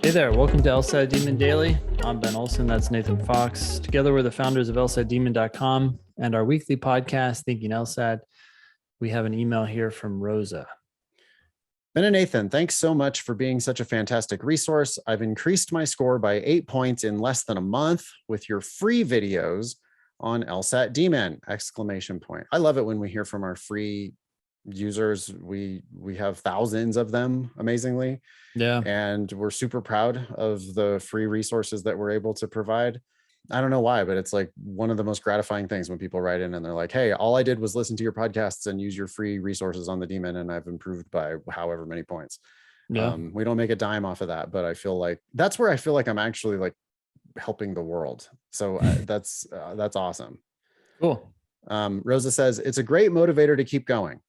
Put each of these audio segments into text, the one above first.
Hey there, welcome to LSAT Demon Daily. I'm Ben Olson, that's Nathan Fox. Together we're the founders of LSATdemon.com and our weekly podcast, Thinking LSAT. We have an email here from Rosa. Ben and Nathan, thanks so much for being such a fantastic resource. I've increased my score by 8 points in less than a month with your free videos on LSAT Demon! ! I love it when we hear from our free users. We have thousands of them, amazingly. Yeah. And we're super proud of the free resources that we're able to provide. I don't know why, but it's like one of the most gratifying things when people write in and they're like, hey, all I did was listen to your podcasts and use your free resources on the Demon, and I've improved by however many points. Yeah. We don't make a dime off of that, but I feel like that's where I feel like I'm actually like helping the world. So that's awesome. Cool. Rosa says, it's a great motivator to keep going.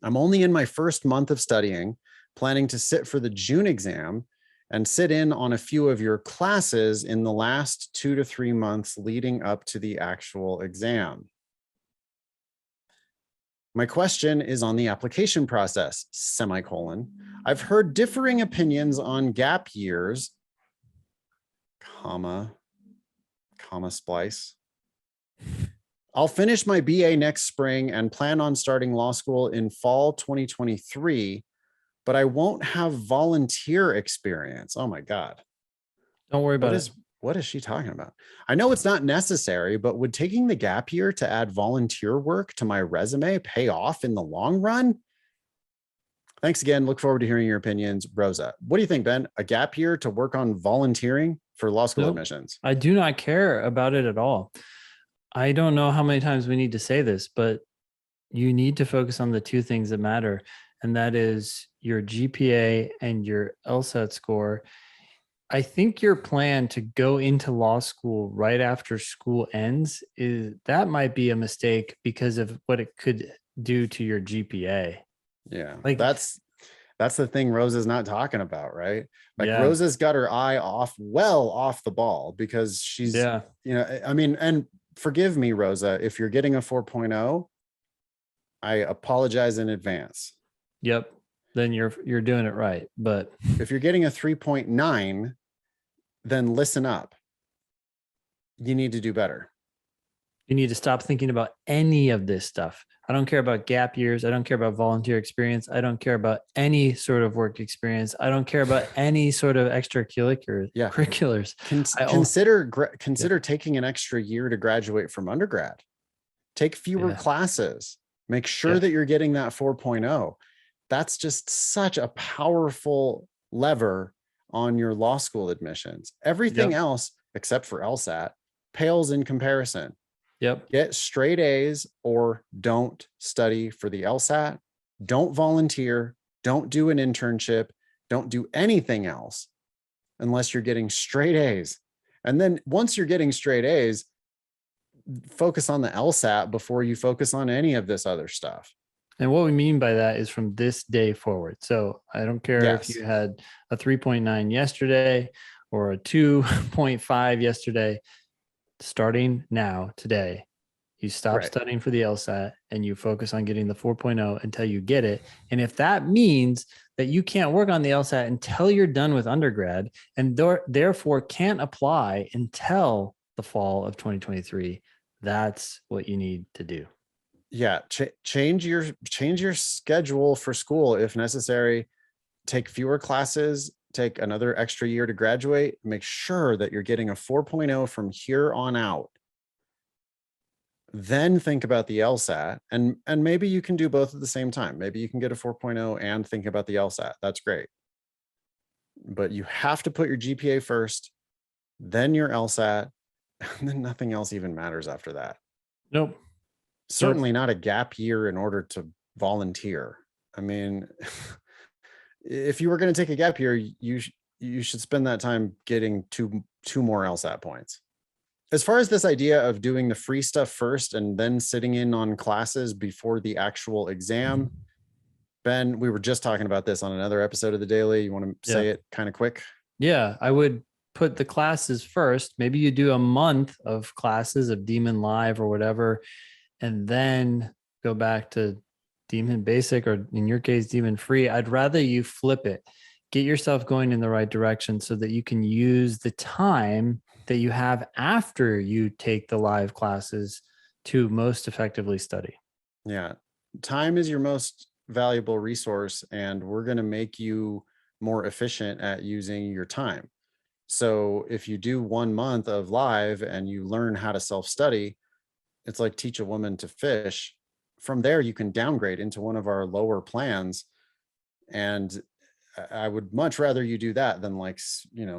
I'm only in my first month of studying, planning to sit for the June exam and sit in on a few of your classes in the last 2 to 3 months leading up to the actual exam. My question is on the application process, semicolon. I've heard differing opinions on gap years, comma splice. I'll finish my BA next spring and plan on starting law school in fall 2023, but I won't have volunteer experience. Oh my God. Don't worry about it. What is she talking about? I know it's not necessary, but would taking the gap year to add volunteer work to my resume pay off in the long run? Thanks again. Look forward to hearing your opinions. Rosa, what do you think, Ben? A gap year to work on volunteering for law school admissions? I do not care about it at all. I don't know how many times we need to say this, but you need to focus on the two things that matter. And that is your GPA and your LSAT score. I think your plan to go into law school right after school ends that might be a mistake because of what it could do to your GPA. Yeah, like that's the thing Rosa's not talking about, right? Like yeah. Rosa's got her eye off the ball because she's, you know, I mean, and forgive me, Rosa, if you're getting a 4.0, I apologize in advance. Yep. Then you're doing it right. But if you're getting a 3.9, then listen up. You need to do better. You need to stop thinking about any of this stuff. I don't care about gap years. I don't care about volunteer experience. I don't care about any sort of work experience. I don't care about any sort of extracurriculars. Yeah. Curriculars. Consider taking an extra year to graduate from undergrad. Take fewer classes. Make sure that you're getting that 4.0. That's just such a powerful lever on your law school admissions. Everything else, except for LSAT, pales in comparison. Yep. Get straight A's or don't study for the LSAT. Don't volunteer. Don't do an internship. Don't do anything else unless you're getting straight A's. And then once you're getting straight A's, focus on the LSAT before you focus on any of this other stuff. And what we mean by that is from this day forward. So I don't care if you had a 3.9 yesterday or a 2.5 yesterday. Starting now, today, you stop studying for the LSAT and you focus on getting the 4.0 until you get it. And if that means that you can't work on the LSAT until you're done with undergrad and therefore can't apply until the fall of 2023, that's what you need to do. Yeah, change your schedule for school if necessary. Take fewer classes. Take another extra year to graduate. Make sure that you're getting a 4.0 from here on out. Then think about the LSAT, and maybe you can do both at the same time. Maybe you can get a 4.0 and think about the LSAT. That's great. But you have to put your GPA first, then your LSAT, and then nothing else even matters after that. Nope. Certainly not a gap year in order to volunteer. I mean, if you were going to take a gap year, you should spend that time getting two more LSAT points. As far as this idea of doing the free stuff first and then sitting in on classes before the actual exam, Ben, we were just talking about this on another episode of the Daily. You want to say it kind of quick? Yeah, I would put the classes first. Maybe you do a month of classes of Demon Live or whatever, and then go back to Demon Basic, or in your case, Demon Free. I'd rather you flip it. get yourself going in the right direction so that you can use the time that you have after you take the live classes to most effectively study. Yeah. Time is your most valuable resource, and we're going to make you more efficient at using your time. So if you do 1 month of live and you learn how to self-study, it's like teach a woman to fish. From there, you can downgrade into one of our lower plans. And I would much rather you do that than like,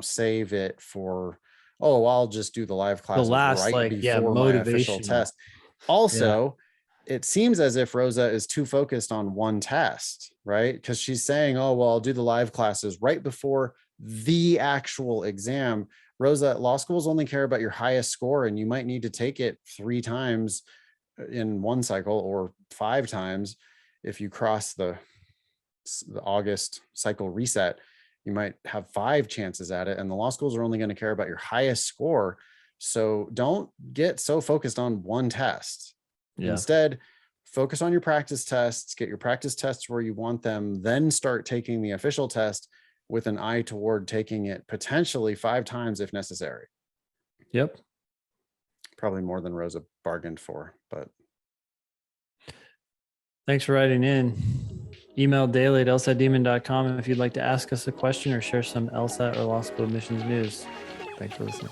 save it for, oh, I'll just do the live The classes last, right before my official motivational. test. Also, it seems as if Rosa is too focused on one test, right? Because she's saying, oh, well, I'll do the live classes right before the actual exam. Rosa, law schools only care about your highest score, and you might need to take it 3 times in one cycle or 5 times. If you cross the August cycle reset, you might have 5 chances at it, and the law schools are only going to care about your highest score. So don't get so focused on one test. Instead, focus on your practice tests, get your practice tests where you want them, then start taking the official test with an eye toward taking it potentially 5 times if necessary. Yep. Probably more than Rosa bargained for, but. Thanks for writing in. Email daily@lsatdemon.com if you'd like to ask us a question or share some LSAT or law school admissions news. Thanks for listening.